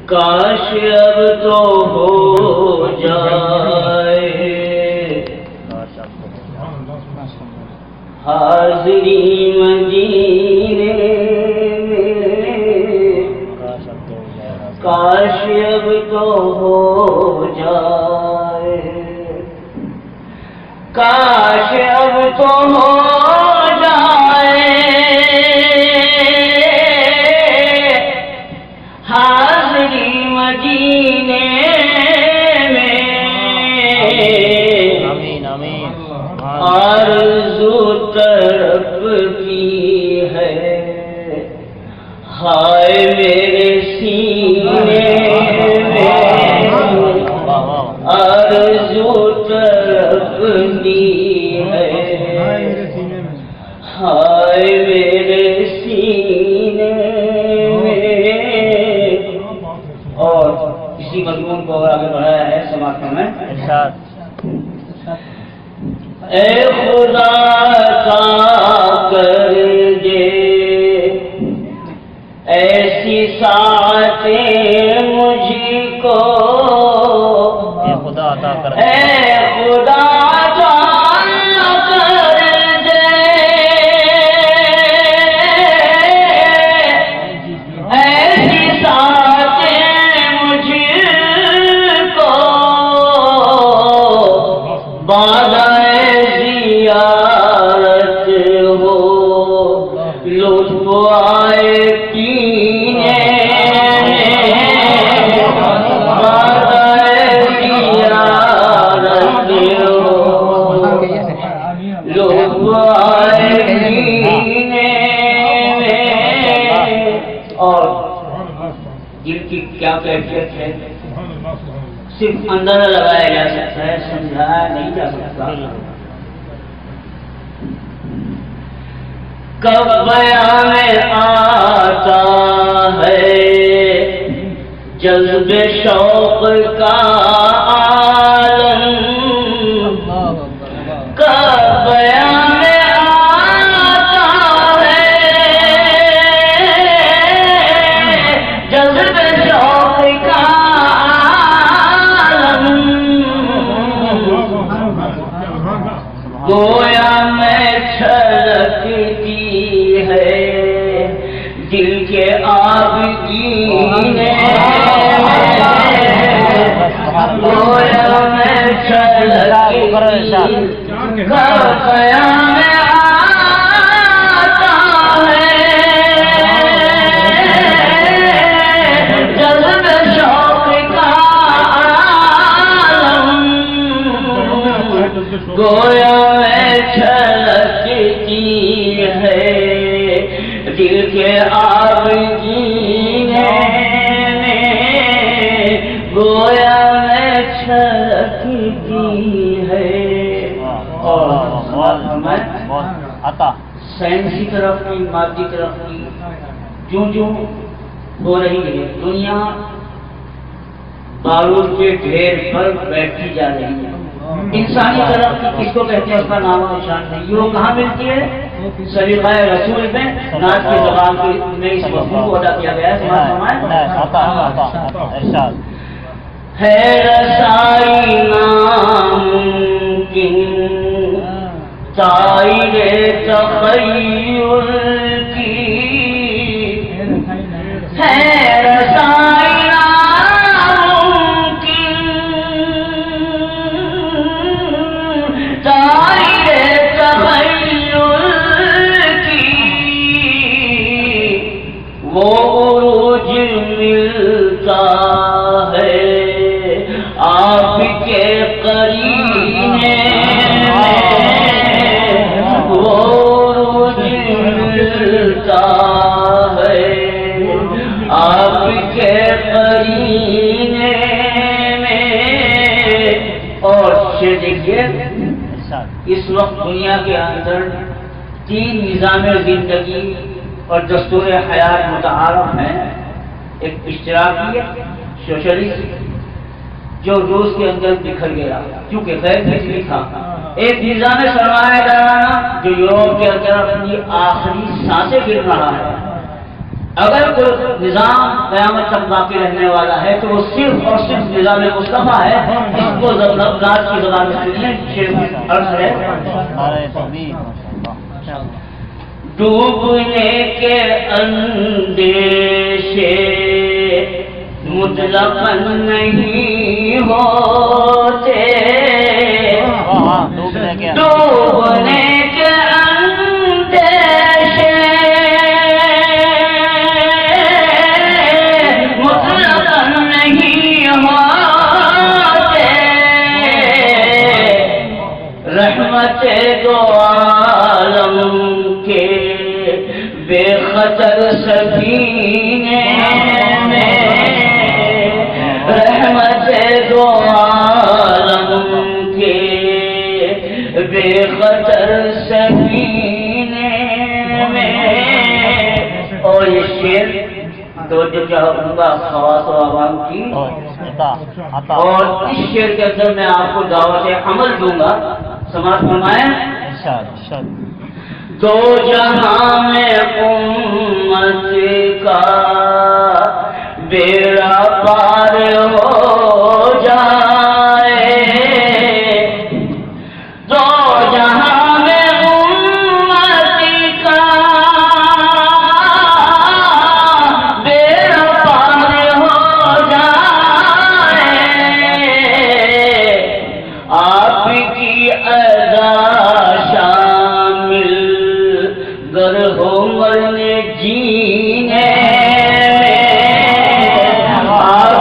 کاش اب تو ہو جائے حاضری مدینے کاش اب تو ہو جائے کاش اب تو ہو جائے حاضری مدینے میں آمین آمین آرزو تڑپتی ہے ہائے میرے سینے میں آرزو تڑپتی ہے ہائے میرے سینے میں اور اسی مضمون کو آگے بڑھایا ہے سماعت میں ارشاد اے خدا عطا کر دے ایسی ساعتیں مجھ کو اے خدا عطا کر دے اے خدا عطا کر دے ایسی ساعتیں مجھ کو بادائے زیارت ہو لطف آئے پینے بادائے زیارت ہو لطف آئے پینے اور دل کی کیا کیفیت ہے صرف اندازہ لگایا جا سکتا ہے سمجھایا نہیں جا سکتا کب بیان میں آتا ہے جذب شوق کا عالم کب بیان میں آتا ہے جذب شوق کا گویا میں چھلکتی ہے دل کے آبگینے گویا میں چھلکتی کب بیان میں آتا ہے جذب شوق کا عالم گویا چھلکتی ہے دل کے آبگینے میں گویا میں چھلکتی ہے اور سائنسی طرف کی مادی طرف کی جو ہو رہی ہے دنیا بارود کے ڈھیر پر بیٹھی جا رہی ہے انسانی طرف کس کو کہتے ہیں اس کا نام و نشان نہیں یہ وہ کہاں ملتی ہے سلیقہ رسول میں ناز کی زبان میں اس مفہوم کو ادا کیا گیا ہے ہے رسائی ناممکن طائر تخیل کی ہے رسائی وہ عروج ملتا ہے آپ کے قرینے وہ عروج ملتا ہے آپ کے قرینے میں اور دیکھیے اس وقت دنیا کے اندر 3 نظام زندگی اور دستور حیات متعارف ہیں ایک اشتراکیت سوشلسٹ جو روس کے اندر بکھر گیا کیونکہ غیر فطری تھا ایک نظام سرمایہ دارانہ جو یورپ کے اندر اپنی آخری سانسیں گر رہا ہے اگر کوئی نظام قیامت تک باقی رہنے والا ہے تو وہ صرف اور صرف نظام مصطفیٰ ہے، جس کو ذات کی زبان میں عرض ہے ڈوبنے کے اندیشے مطلق نہیں ہوتے، ڈوبنے کے اندیشے مطلق نہیں ہوتے، رحمت دو عالم کے بے خطر سفینے میں، رحمت دو عالم کے بے خطر سفینے میں۔ اور یہ شعر توجہ چاہوں گا خواص و عوام کی، اور اس شعر کے اندر میں آپ کو دعوت عمل دوں گا، سماعت فرمائیں۔ دو جہاں میں امت کا بیڑا پار ہو جائے، دو جہاں میں امت کا بیڑا پار ہو جائے، آپ کی ادا گر ہو مرنے جینے میں، آپ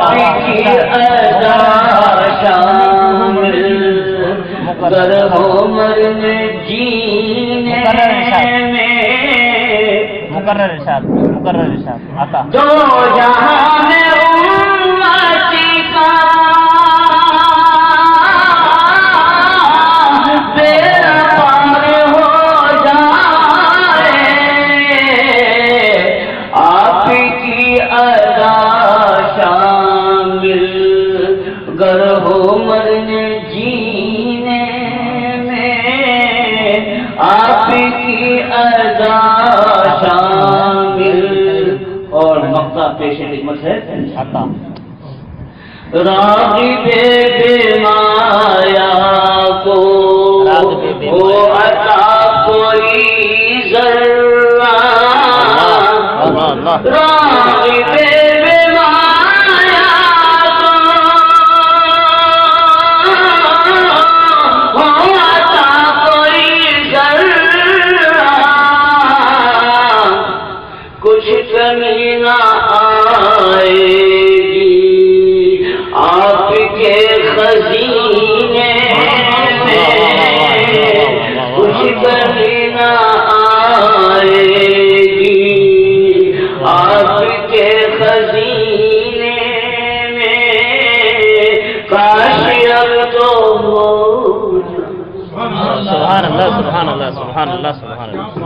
کی ادا شامل گر ہو مرنے جینے میں، مقرر ارشاد آتا دو جہاں میں امتی کا بیڑا پار ہو جائے، آپ کی ادا شامل گر ہو مرنے جینے میں، آپ کی ادا شامل۔ اور مقطع پیش خدمت ہے راغب بے مایا کو ہو عطا کوئی ذرہ، راغب بے مایا کو ہو عطا کوئی ذرہ، کچھ کمی نہ آئے گی آپ کے خزینے میں، کچھ کمی نہ آئے گی آپ کے خزینے میں، کاش اب تو ہو سبحان اللہ سبحان اللہ سبحان اللہ سبحان اللہ۔